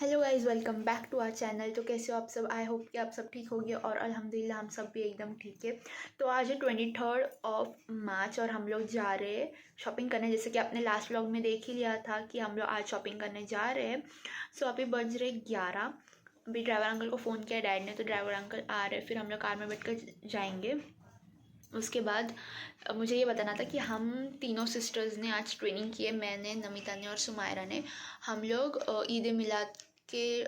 Hello guys, welcome back to our channel. तो कैसे हो आप सब? आई होप कि आप सब ठीक होंगे और अल्हम्दुलिल्लाह हम सब भी एकदम ठीक है। तो आज है 23 मार्च और हम लोग जा रहे हैं शॉपिंग करने। जैसे कि आपने लास्ट व्लॉग में देख ही लिया था कि हम लोग आज शॉपिंग करने जा रहे हैं। सो अभी बज रहे 11। अभी ड्राइवर अंकल को फ़ोन किया डैड ने, तो ड्राइवर अंकल आ रहे हैं, फिर हम लोग कार में बैठ कर जाएंगे। उसके बाद मुझे ये बताना था कि हम तीनों सिस्टर्स ने आज ट्रेनिंग की है। मैंने, नमिता ने और सुमायरा ने। हम लोग ईद ए मिलाद के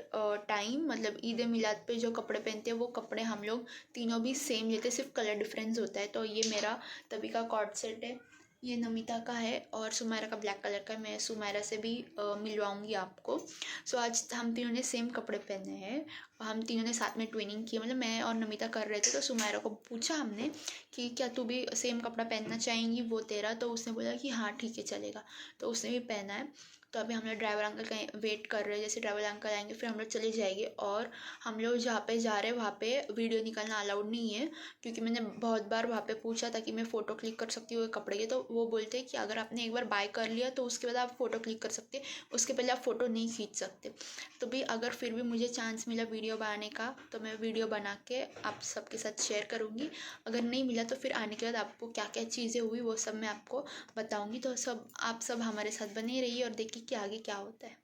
टाइम, मतलब ईद ए मिलाद पे जो कपड़े पहनते हैं वो कपड़े हम लोग तीनों भी सेम लेते हैं, सिर्फ कलर डिफरेंस होता है। तो ये मेरा तभी का कॉर्ड सेट है, ये नमिता का है और सुमायरा का ब्लैक कलर का। मैं सुमायरा से भी मिलवाऊंगी आपको। सो आज हम तीनों ने सेम कपड़े पहने हैं। हम तीनों ने साथ में ट्रेनिंग की, मतलब मैं और नमिता कर रहे थे। तो सुमायरा को पूछा हमने कि क्या तू भी सेम कपड़ा पहनना चाहेंगी, वो तेरा? तो उसने बोला कि हाँ ठीक है चलेगा। तो उसने भी पहना है। तो अभी हम लोग ड्राइवर अंकल का वेट कर रहे हैं। जैसे ड्राइवर अंकल आएंगे फिर हम लोग चले जाएंगे। और हम लोग जहाँ पे जा रहे हैं वहाँ पे वीडियो निकालना अलाउड नहीं है, क्योंकि मैंने बहुत बार वहाँ पे पूछा था कि मैं फ़ोटो क्लिक कर सकती हूँ कपड़े के। तो वो बोलते हैं कि अगर आपने एक बार बाय कर लिया तो उसके बाद आप फ़ोटो क्लिक कर सकते, उसके पहले आप फ़ोटो नहीं खींच सकते। तो भी अगर फिर भी मुझे चांस मिला वीडियो बनाने का तो मैं वीडियो बना के आप सबके साथ शेयर करूँगी। अगर नहीं मिला तो फिर आने के बाद आपको क्या क्या चीज़ें हुई वो सब मैं आपको बताऊँगी। तो आप सब हमारे साथ बने रहिए और देखिए कि आगे क्या होता है।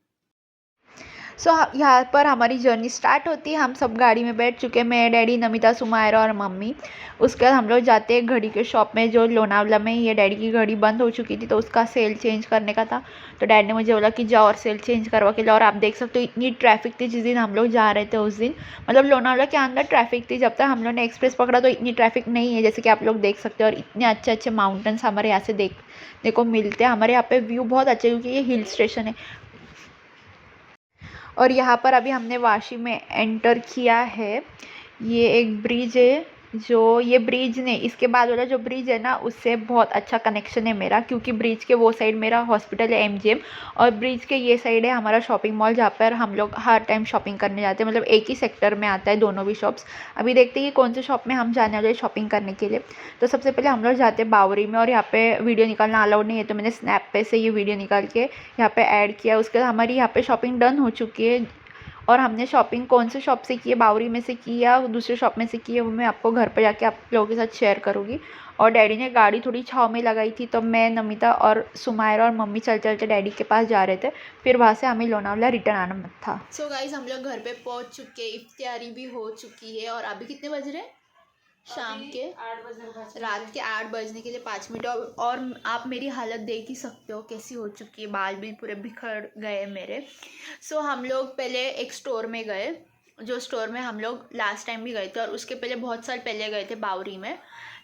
यहाँ पर हमारी जर्नी स्टार्ट होती है। हम सब गाड़ी में बैठ चुके हैं, मैं, डैडी, नमिता, सुमायरा और मम्मी। उसके बाद हम लोग जाते हैं घड़ी के शॉप में, जो लोनावला में। ये डैडी की घड़ी बंद हो चुकी थी तो उसका सेल चेंज करने का था। तो डैड ने मुझे बोला कि जाओ और सेल चेंज करवा के लाओ। और आप देख सकते हो इतनी ट्रैफिक थी जिस दिन हम लोग जा रहे थे उस दिन। मतलब लोनावला के अंदर ट्रैफिक थी, जब तक हम लोग ने एक्सप्रेस पकड़ा तो इतनी ट्रैफिक नहीं है, जैसे कि आप लोग देख सकते हो। और इतने अच्छे अच्छे माउंटेन्स हमारे यहाँ से देखने को मिलते हैं। हमारे यहाँ पे व्यू बहुत अच्छे, क्योंकि ये हिल स्टेशन है। और यहाँ पर अभी हमने वाशी में एंटर किया है। ये एक ब्रिज है, जो ये ब्रिज ने, इसके बाद वाला जो ब्रिज है ना, उससे बहुत अच्छा कनेक्शन है मेरा, क्योंकि ब्रिज के वो साइड मेरा हॉस्पिटल है एमजीएम, और ब्रिज के ये साइड है हमारा शॉपिंग मॉल, जहाँ पर हम लोग हर टाइम शॉपिंग करने जाते हैं। मतलब एक ही सेक्टर में आता है दोनों भी शॉप्स। अभी देखते हैं कि कौन से शॉप में हम जाने वाले शॉपिंग करने के लिए। तो सबसे पहले हम लोग जाते हैं बावरी में, और यहाँ पे वीडियो निकालना अलाउड नहीं है, तो मैंने स्नैप पे से ये वीडियो निकाल के यहाँ पे ऐड किया। उसके बाद हमारी यहाँ पे शॉपिंग डन हो चुकी है। और हमने शॉपिंग कौन से शॉप से की है, बावरी में से की या दूसरे शॉप में से की है, वो मैं आपको घर पर जाके आप लोगों के साथ शेयर करूँगी। और डैडी ने गाड़ी थोड़ी छाँव में लगाई थी, तो मैं, नमिता और सुमायरा और मम्मी चल चल के डैडी के पास जा रहे थे। फिर वहाँ से हमें लोनावला रिटर्न आना था। सो गाइस, हम लोग घर पे पहुँच चुके, इफ्तियारी भी हो चुकी है। और अभी कितने बज रहे हैं? शाम के 8 बजे, रात के 8 बजने के लिए 5 मिनट। और आप मेरी हालत देख ही सकते हो कैसी हो चुकी है, बाल भी पूरे बिखर गए मेरे। सो हम लोग पहले एक स्टोर में गए, जो स्टोर में हम लोग लास्ट टाइम भी गए थे, और उसके पहले बहुत साल पहले गए थे बावरी में।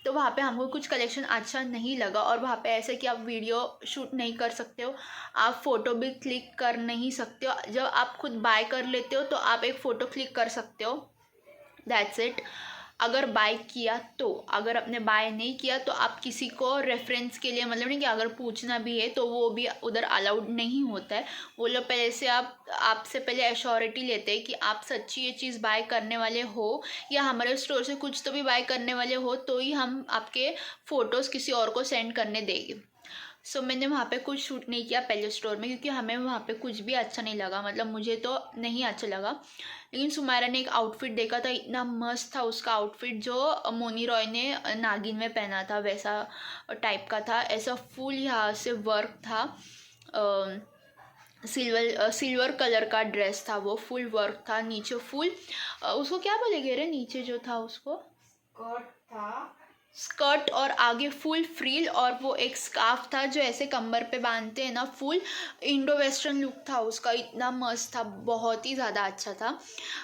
तो वहाँ पे हमको कुछ कलेक्शन अच्छा नहीं लगा। और वहाँ पे ऐसे कि आप वीडियो शूट नहीं कर सकते हो, आप फ़ोटो भी क्लिक कर नहीं सकते हो। जब आप खुद बाय कर लेते हो तो आप एक फ़ोटो क्लिक कर सकते हो, दैट्स इट। अगर बाय किया तो, अगर आपने बाय नहीं किया तो आप किसी को रेफरेंस के लिए, मतलब नहीं कि अगर पूछना भी है तो वो भी उधर अलाउड नहीं होता है। वो लोग पहले से आपसे पहले एश्योरिटी लेते हैं कि आप सच्ची ये चीज़ बाय करने वाले हो, या हमारे स्टोर से कुछ तो भी बाय करने वाले हो, तो ही हम आपके फ़ोटोज़ किसी और को सेंड करने देंगे। सो मैंने वहाँ पे कुछ शूट नहीं किया पहले स्टोर में, क्योंकि हमें वहाँ पे कुछ भी अच्छा नहीं लगा, मतलब मुझे तो नहीं अच्छा लगा। लेकिन सुमायरा ने एक आउटफिट देखा था, इतना मस्त था उसका आउटफिट, जो मोनी रॉय ने नागिन में पहना था वैसा टाइप का था। ऐसा फुल यहाँ से वर्क था, सिल्वर कलर का ड्रेस था, वो फुल वर्क था। नीचे फुल उसको क्या बोलेंगे रे, नीचे जो था उसको स्कर्ट था, स्कर्ट, और आगे फुल फ्रिल, और वो एक स्कार्फ था जो ऐसे कमर पे बांधते हैं ना, फुल इंडो वेस्टर्न लुक था उसका। इतना मस्त था, बहुत ही ज़्यादा अच्छा था।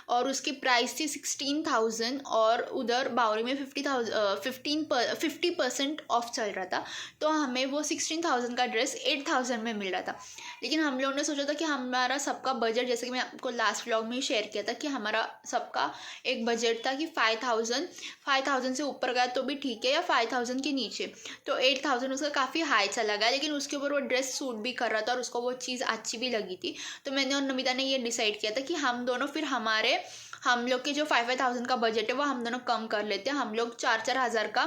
और उसकी प्राइस थी 16,000, और उधर बावरी में 50% ऑफ चल रहा था। तो हमें वो 16,000 का ड्रेस 8,000 में मिल रहा था। लेकिन हम लोगों ने सोचा था कि हमारा सबका बजट, जैसे कि मैं आपको लास्ट व्लॉग में ही शेयर किया था कि हमारा सबका एक बजट था कि 5,000 से ऊपर गया तो भी ठीक है, या 5,000 के नीचे। तो 8,000 उसका काफ़ी हाई चला गया, लेकिन उसके ऊपर वो ड्रेस सूट भी कर रहा था और उसको वो चीज़ अच्छी भी लगी थी। तो मैंने और नमिता ने ये डिसाइड किया था कि हम दोनों फिर हमारे हम लोग के जो 5,000 का बजट है वो हम दोनों कम कर लेते हैं। हम लोग 4,000 का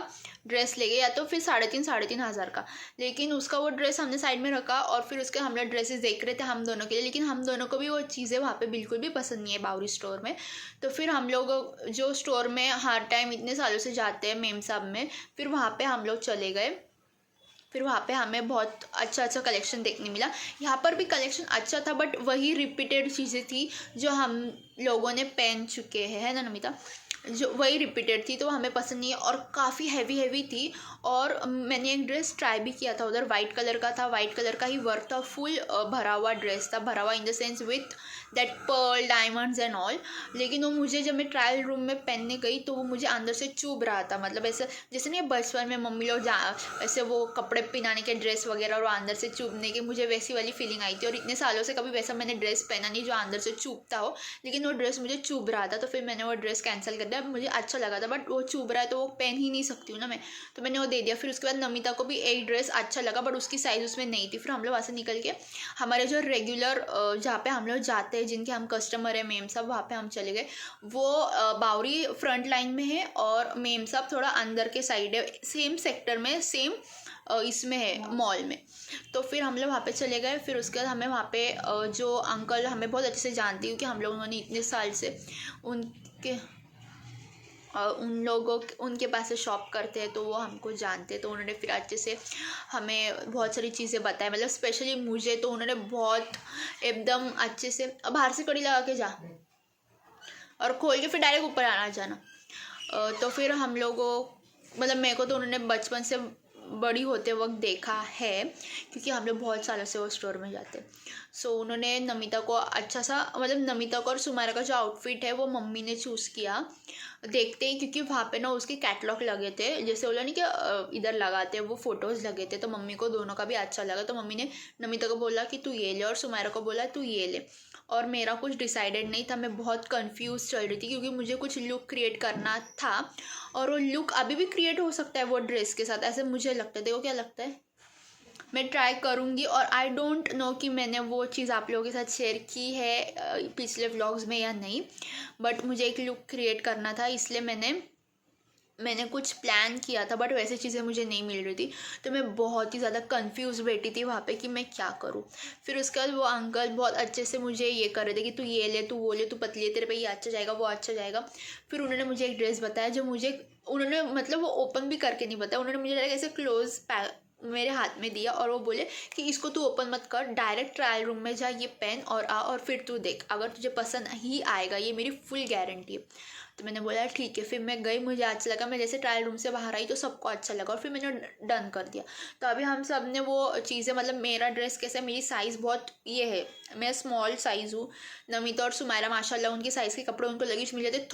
ड्रेस ले गए या तो फिर 3,500 का, लेकिन उसका वो ड्रेस हमने साइड में रखा और फिर उसके हम लोग ड्रेसेस देख रहे थे हम दोनों के लिए, लेकिन हम दोनों को भी वो चीज़ें वहाँ पे बिल्कुल भी पसंद नहीं है बावरी स्टोर में। तो फिर हम लोग जो स्टोर में हर टाइम इतने सालों से जाते हैं मेम साहब में, फिर वहाँ पे हम लोग चले गए। फिर वहाँ पे हमें बहुत अच्छा कलेक्शन देखने मिला। यहाँ पर भी कलेक्शन अच्छा था बट वही रिपीटेड चीज़ें थी जो हम लोगों ने पहन चुके हैं, है ना नमिता, जो वही रिपीटेड थी तो हमें पसंद नहीं है और काफ़ी हैवी थी। और मैंने एक ड्रेस ट्राई भी किया था उधर, वाइट कलर का था, वाइट कलर का ही वर्क था, फुल भरा हुआ ड्रेस था, भरा हुआ in the sense with that pearl diamonds and all. लेकिन वो मुझे जब मैं ट्रायल रूम में पहनने गई तो वो मुझे अंदर से चुभ रहा था, मतलब ऐसे जैसे नहीं बचपन में मम्मी लोग ऐसे वो कपड़े पहनाने के ड्रेस वगैरह और अंदर से चुभने के, मुझे वैसी वाली फीलिंग आई थी। और इतने सालों से कभी वैसा मैंने ड्रेस पहना नहीं जो अंदर से चुभता हो, लेकिन वो ड्रेस मुझे चुभ रहा था तो फिर मैंने वो ड्रेस कैंसिल कर दिया। मुझे अच्छा लगा था बट वो चुभ रहा है तो वो पहन ही नहीं सकती हूँ ना मैं, तो मैंने वो दे दिया। फिर उसके बाद नमिता को भी एक ड्रेस अच्छा लगा बट उसकी साइज़ उसमें नहीं थी। फिर हम लोग वहाँ से निकल के हमारे जो रेगुलर जहाँ पे हम लोग जाते हैं, जिनके हम कस्टमर है मेम साहब, वहाँ पे हम चले गए। वो बावरी फ्रंट लाइन में है और मेम साहब थोड़ा अंदर के साइड है, सेम सेक्टर में, सेम इसमें है मॉल में। तो फिर हम लोग वहाँ पे चले गए। फिर उसके बाद हमें वहाँ पे जो अंकल हमें बहुत अच्छे से जानती हूँ कि हम लोग उन्होंने इतने साल से उनके पास से शॉप करते हैं तो वो हमको जानते हैं, तो उन्होंने फिर अच्छे से हमें बहुत सारी चीज़ें बताई, मतलब स्पेशली मुझे तो उन्होंने बहुत एकदम अच्छे से, बाहर से कड़ी लगा के जा और खोल के फिर डायरेक्ट ऊपर आना जाना। तो फिर हम लोगों, मतलब मेरे को तो उन्होंने बचपन से बड़ी होते वक्त देखा है क्योंकि हम लोग बहुत सालों से वो स्टोर में जाते। सो उन्होंने नमिता को अच्छा सा, मतलब नमिता को और सुमारा का जो आउटफिट है वो मम्मी ने चूज़ किया देखते ही, क्योंकि वहाँ पे ना उसके कैटलॉग लगे थे, जैसे बोला नहीं कि इधर लगाते हैं वो फ़ोटोज़ लगे थे, तो मम्मी को दोनों का भी अच्छा लगा। तो मम्मी ने नमिता को बोला कि तू ये ले और सुमारा को बोला तू ये ले। और मेरा कुछ डिसाइडेड नहीं था, मैं बहुत कंफ्यूज चल रही थी क्योंकि मुझे कुछ लुक क्रिएट करना था और वो लुक अभी भी क्रिएट हो सकता है वो ड्रेस के साथ, ऐसे मुझे लगता है। देखो क्या लगता है, मैं ट्राई करूँगी। और आई डोंट नो कि मैंने वो चीज़ आप लोगों के साथ शेयर की है पिछले व्लॉग्स में या नहीं, बट मुझे एक लुक क्रिएट करना था, इसलिए मैंने कुछ प्लान किया था बट वैसे चीज़ें मुझे नहीं मिल रही थी। तो मैं बहुत ही ज़्यादा कंफ्यूज बैठी थी वहाँ पे कि मैं क्या करूँ। फिर उसके बाद वो अंकल बहुत अच्छे से मुझे ये कर रहे थे कि तू ये ले, तू वो ले, तू पतली है, तेरे पे ये अच्छा जाएगा, वो अच्छा जाएगा। फिर उन्होंने मुझे एक ड्रेस बताया जो मुझे, उन्होंने मतलब वो ओपन भी करके नहीं बताया, उन्होंने मुझे ऐसे क्लोज मेरे हाथ में दिया और वो बोले कि इसको तू ओपन मत कर, डायरेक्ट ट्रायल रूम में जा, ये पहन और आ और फिर तू देख, अगर तुझे पसंद ही आएगा, ये मेरी फुल गारंटी है। तो मैंने बोला ठीक है। फिर मैं गई, मुझे अच्छा लगा, मैं जैसे ट्रायल रूम से बाहर आई तो सबको अच्छा लगा और फिर मैंने डन कर दिया। तो अभी हम सब ने वो चीज़ें, मतलब मेरा ड्रेस कैसा है, मेरी साइज़ बहुत ये है, मैं स्मॉल साइज़ हूँ। नमिता और सुमायरा माशाल्लाह उनकी साइज़ के कपड़े उनको लगेज मिल जाते,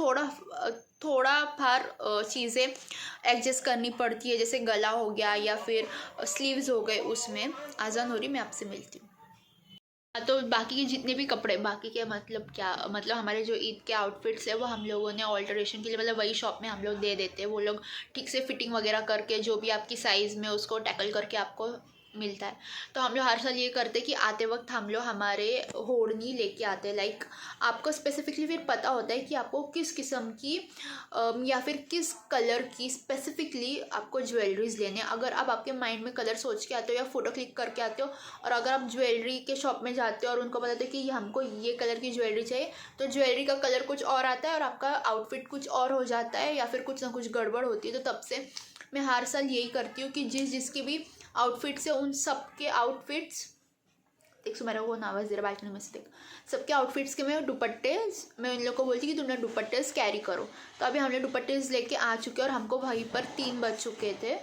थोड़ा फार चीज़ें एडजस्ट करनी पड़ती है, जैसे गला हो गया या फिर स्लीव्स हो गए। उसमें आज़ान हो रही, मैं आपसे मिलती हूँ। तो बाकी के जितने भी कपड़े, बाकी के मतलब क्या, मतलब हमारे जो ईद के आउटफिट्स है वो हम लोगों ने ऑल्टरेशन के लिए, मतलब वही शॉप में हम लोग दे देते हैं, वो लोग ठीक से फिटिंग वगैरह करके जो भी आपकी साइज़ में उसको टैकल करके आपको मिलता है। तो हम लोग हर साल ये करते कि आते वक्त हम लोग हमारे होड़नी लेके आते हैं, लाइक आपको स्पेसिफिकली फिर पता होता है कि आपको किस किस्म की या फिर किस कलर की स्पेसिफिकली आपको ज्वेलरीज लेने। अगर आप आपके माइंड में कलर सोच के आते हो या फोटो क्लिक करके आते हो और अगर आप ज्वेलरी के शॉप में जाते हो और उनको बताते हो कि हमको ये कलर की ज्वेलरी चाहिए, तो ज्वेलरी का कलर कुछ और आता है और आपका आउटफिट कुछ और हो जाता है या फिर कुछ ना कुछ गड़बड़ होती है। तो तब से मैं हर साल यही करती हूँ कि जिसकी भी आउटफिट्स है उन सब के आउटफिट्स, देख सुमेरा को आवाज़ दे रहा बालकनी में से, देख सबके आउटफिट्स के मैं दुपट्टे, मैं उन लोग को बोलती कि तुमने दुपट्टे कैरी करो। तो अभी हमने दुपट्टे लेके आ चुके और हमको वहीं पर 3 बज चुके थे।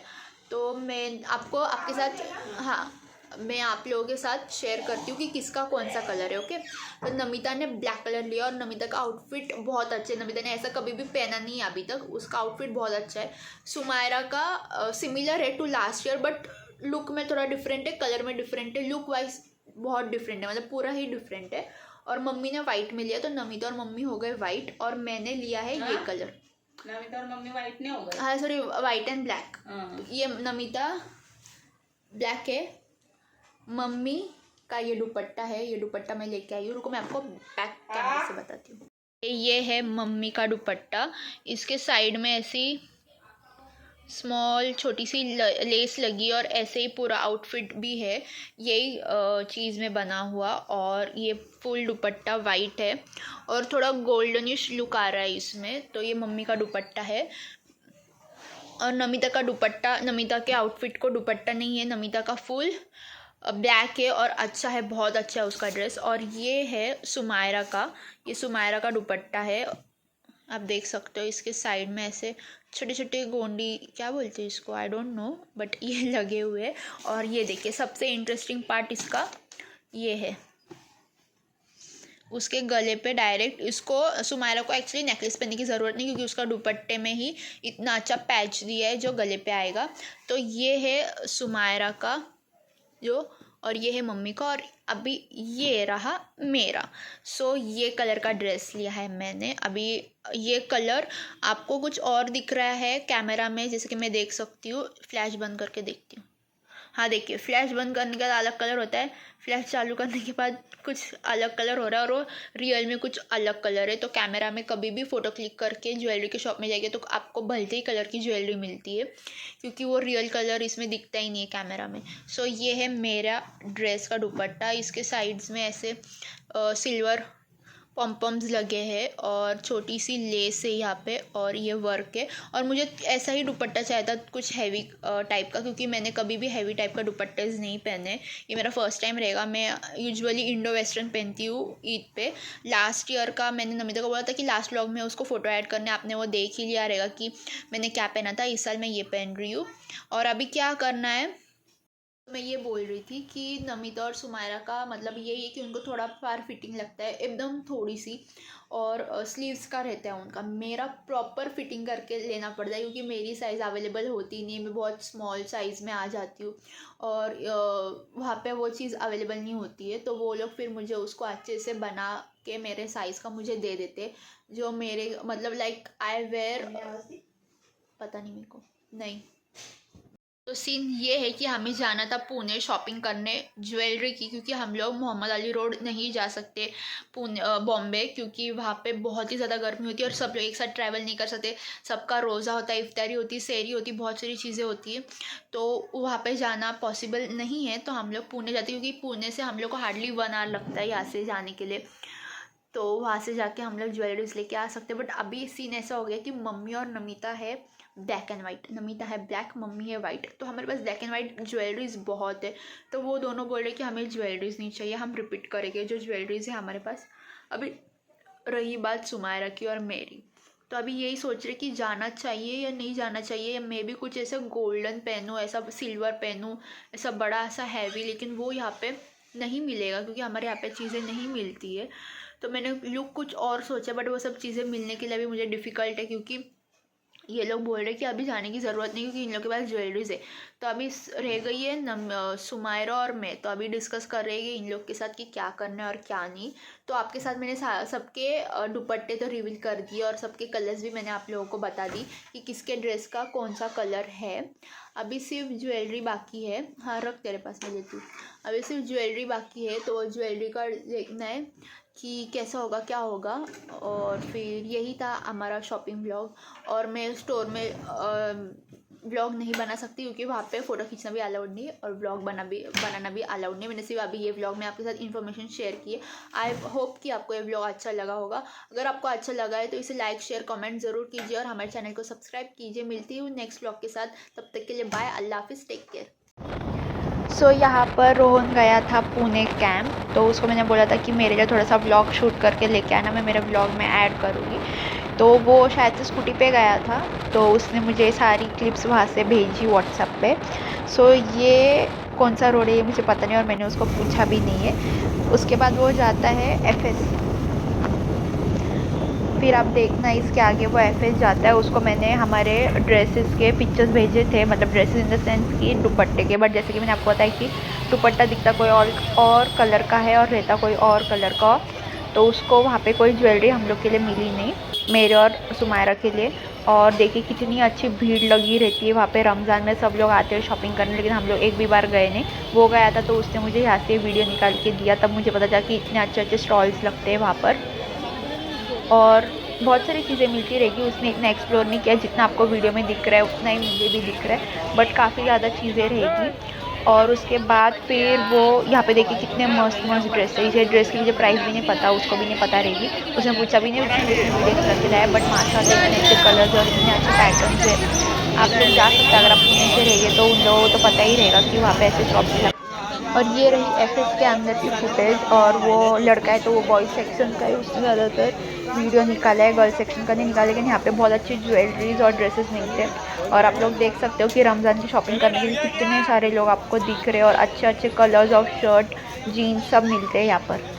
तो मैं आपको आपके साथ, हाँ मैं आप लोगों के साथ शेयर करती हूँ कि किसका कौन सा कलर है। ओके, तो नमिता ने ब्लैक कलर लिया और नमिता का आउटफिट बहुत अच्छा है, नमिता ने ऐसा कभी भी पहना नहीं है अभी तक, उसका आउटफिट बहुत अच्छा है। सुमायरा का सिमिलर है to last year but look में थोड़ा डिफरेंट है, कलर में डिफरेंट है, लुक वाइज बहुत डिफरेंट है, मतलब पूरा ही डिफरेंट है। और मम्मी ने वाइट में लिया तो नमिता और मम्मी हो गए वाइट और मैंने लिया है ये कलर। नमिता और मम्मी वाइट नहीं हो गए, हाँ सॉरी, वाइट एंड ब्लैक। ये नमिता ब्लैक है, मम्मी का ये दुपट्टा है, ये दुपट्टा मैं लेके आई हूँ। रुको मैं आपको पैक कैमरे से बताती हूँ। ये है मम्मी का दुपट्टा। इसके साइड में ऐसी स्मॉल छोटी सी लेस लगी और ऐसे ही पूरा आउटफिट भी है यही चीज़ में बना हुआ। और ये फुल दुपट्टा वाइट है और थोड़ा गोल्डनिश लुक आ रहा है इसमें। तो ये मम्मी का दुपट्टा है। और नमिता का दुपट्टा, नमिता के आउटफिट को दुपट्टा नहीं है, नमिता का फुल ब्लैक है और अच्छा है, बहुत अच्छा है उसका ड्रेस। और ये है सुमायरा का, ये सुमायरा का दुपट्टा है। आप देख सकते हो इसके साइड में ऐसे छोटे छोटे गोंडी, क्या बोलते हैं इसको, आई डोंट नो, बट ये लगे हुए हैं। और ये देखिए सबसे इंटरेस्टिंग पार्ट इसका ये है, उसके गले पे डायरेक्ट, इसको सुमायरा को एक्चुअली नेकलेस पहनने की ज़रूरत नहीं क्योंकि उसका दुपट्टे में ही इतना अच्छा पैच दिया है जो गले पे आएगा। तो ये है सुमायरा का जो, और ये है मम्मी का, और अभी ये रहा मेरा। सो ये कलर का ड्रेस लिया है मैंने। अभी ये कलर आपको कुछ और दिख रहा है कैमरा में, जैसे कि मैं देख सकती हूँ, फ्लैश बंद करके देखती हूँ। हाँ देखिए, फ्लैश बंद करने के बाद अलग कलर होता है, फ्लैश चालू करने के बाद कुछ अलग कलर हो रहा है, और वो रियल में कुछ अलग कलर है। तो कैमरा में कभी भी फ़ोटो क्लिक करके ज्वेलरी के शॉप में जाइए तो आपको भलते ही कलर की ज्वेलरी मिलती है क्योंकि वो रियल कलर इसमें दिखता ही नहीं है कैमरा में। सो ये है मेरा ड्रेस का दुपट्टा। इसके साइड्स में ऐसे सिल्वर पॉम्पम्स लगे हैं और छोटी सी लेस है यहाँ पे, और ये वर्क है। और मुझे ऐसा ही दुपट्टा चाहिए था, कुछ हैवी टाइप का, क्योंकि मैंने कभी भी हैवी टाइप का दुपट्टेज नहीं पहने। ये मेरा फर्स्ट टाइम रहेगा। मैं यूजुअली इंडो वेस्टर्न पहनती हूँ ईद पे। लास्ट ईयर का मैंने नमिता को बोला था कि लास्ट व्लॉग में उसको फ़ोटो ऐड करने, आपने वो देख ही लिया रहेगा कि मैंने क्या पहना था। इस साल मैं ये पहन रही हूँ। और अभी क्या करना है, मैं ये बोल रही थी कि नमिता और सुमायरा का मतलब यही है कि उनको थोड़ा फार फिटिंग लगता है, एकदम थोड़ी सी, और स्लीव्स का रहता है उनका। मेरा प्रॉपर फिटिंग करके लेना पड़ता है क्योंकि मेरी साइज़ अवेलेबल होती नहीं, मैं बहुत स्मॉल साइज़ में आ जाती हूँ और वहाँ पे वो चीज़ अवेलेबल नहीं होती है। तो वो लोग फिर मुझे उसको अच्छे से बना के मेरे साइज़ का मुझे दे देते, जो मेरे मतलब लाइक आई वेयर, पता नहीं मेरे को नहीं। तो सीन ये है कि हमें जाना था पुणे शॉपिंग करने ज्वेलरी की, क्योंकि हम लोग मोहम्मद अली रोड नहीं जा सकते पुणे बॉम्बे, क्योंकि वहाँ पे बहुत ही ज़्यादा गर्मी होती है और सब लोग एक साथ ट्रैवल नहीं कर सकते। सबका रोज़ा होता है, इफ्तारी होती है, सहरी होती है, बहुत सारी चीज़ें होती है। तो वहाँ पे जाना पॉसिबल नहीं है, तो हम लोग पुणे जाते हैं क्योंकि पुणे से हम लोग को हार्डली 1 आवर लगता है यहाँ से जाने के लिए। तो वहाँ से जाके हम लोग ज्वेलरीज लेके आ सकते हैं। बट अभी सीन ऐसा हो गया कि मम्मी और नमिता है ब्लैक एंड वाइट, नमिता है ब्लैक, मम्मी है वाइट। तो हमारे पास ब्लैक एंड वाइट ज्वेलरीज बहुत है, तो वो दोनों बोल रहे कि हमें ज्वेलरीज नहीं चाहिए, हम रिपीट करेंगे जो ज्वेलरीज है हमारे पास। अभी रही बात सुमायरा की और मेरी, तो अभी यही सोच रहे कि जाना चाहिए या नहीं जाना चाहिए, या मैं भी कुछ ऐसा गोल्डन पहनूँ, ऐसा सिल्वर पहनूँ, ऐसा बड़ा सा हैवी, लेकिन वो यहाँ पे नहीं मिलेगा क्योंकि हमारे यहाँ पे चीज़ें नहीं मिलती है। तो मैंने लुक कुछ और सोचा, बट वो सब चीज़ें मिलने के लिए भी मुझे डिफ़िकल्ट है क्योंकि ये लोग बोल रहे कि अभी जाने की ज़रूरत नहीं क्योंकि इन लोग के पास ज्वेलरीज है। तो अभी रह गई है सुमायरा और मैं, तो अभी डिस्कस कर रहे हैं इन लोग के साथ कि क्या करना है और क्या नहीं। तो आपके साथ मैंने सबके दुपट्टे तो रिवील कर दिए और सबके कलर्स भी मैंने आप लोगों को बता दी कि किसके ड्रेस का कौन सा कलर है। अभी सिर्फ ज्वेलरी बाकी है। हाँ रख, तेरे पास मैं लेती हूँ। अभी सिर्फ ज्वेलरी बाकी है, तो ज्वेलरी का देखना है कि कैसा होगा क्या होगा। और फिर यही था हमारा शॉपिंग व्लॉग। और मैं स्टोर में व्लॉग नहीं बना सकती क्योंकि वहाँ पे फ़ोटो खींचना भी अलाउड नहीं और व्लॉग बनाना भी अलाउड नहीं। मैंने सिर्फ अभी ये व्लॉग में आपके साथ इन्फॉर्मेशन शेयर की है। आई होप कि आपको ये व्लॉग अच्छा लगा होगा। अगर आपको अच्छा लगा है तो इसे लाइक शेयर कमेंट ज़रूर कीजिए और हमारे चैनल को सब्सक्राइब कीजिए। मिलती हूँ नेक्स्ट व्लॉग के साथ, तब तक के लिए बाय, अल्लाह हाफिज़, टेक केयर। सो यहाँ पर रोहन गया था पुणे कैंप, तो उसको मैंने बोला था कि मेरे लिए थोड़ा सा व्लॉग शूट करके लेके आना, मैं मेरे व्लॉग में ऐड करूँगी। तो वो शायद से स्कूटी पे गया था, तो उसने मुझे सारी क्लिप्स वहाँ से भेजी व्हाट्सएप पे। सो ये कौन सा रोड है ये मुझे पता नहीं और मैंने उसको पूछा भी नहीं है। उसके बाद वो जाता है FS, फिर आप देखना इसके आगे वो FS जाता है। उसको मैंने हमारे ड्रेसेस के पिक्चर्स भेजे थे, मतलब ड्रेसेस इन द सेंस कि दुपट्टे के, बट जैसे कि मैंने आपको बताया कि दुपट्टा दिखता कोई और कलर का है और रहता कोई और कलर का। तो उसको वहाँ पे कोई ज्वेलरी हम लोग के लिए मिली नहीं, मेरे और सुमायरा के लिए। और देखिए कितनी अच्छी भीड़ लगी रहती है वहाँ पे, रमज़ान में सब लोग आते हैं शॉपिंग करने, लेकिन हम लोग एक भी बार गए नहीं। वो गया था तो उसने मुझे यहाँ से वीडियो निकाल के दिया, तब मुझे पता चला कि इतने अच्छे अच्छे स्टॉल्स लगते हैं वहाँ पर। और बहुत सारी चीज़ें मिलती रहेगी। उसमें इतना एक्सप्लोर नहीं किया, जितना आपको वीडियो में दिख रहा है उतना ही मुझे भी दिख रहा है, बट काफ़ी ज़्यादा चीज़ें रहेगी। और उसके बाद फिर वो यहाँ पे देखिए कितने मस्त मस्त ड्रेस है। इसे ड्रेस की मुझे प्राइस भी नहीं पता, उसको भी नहीं पता रहेगी, उसने पूछा भी नहीं, उसने वीडियो नहीं करके लाया। बट माशाल्लाह इतने अच्छे कलर्स और इतने अच्छे पैटर्न्स है। आप लोग जा सकते हैं, अगर आप पुणे से रहिए तो उन लोगों को तो पता ही रहेगा कि वहाँ पे ऐसे शॉप्स लगते हैं। और ये रही एफएस के अंदर की फुटेज, और वो लड़का है तो वो बॉयज़ सेक्शन का है, उसने ज़्यादातर वीडियो निकाला है, गर्ल्स सेक्शन का नहीं निकाला। लेकिन यहाँ पे बहुत अच्छी ज्वेलरीज और ड्रेसेस मिलते हैं। और आप लोग देख सकते हो कि रमज़ान की शॉपिंग करने के लिए कितने सारे लोग आपको दिख रहे हैं, और अच्छे अच्छे कलर्स ऑफ शर्ट, जीन्स सब मिलते हैं यहाँ पर।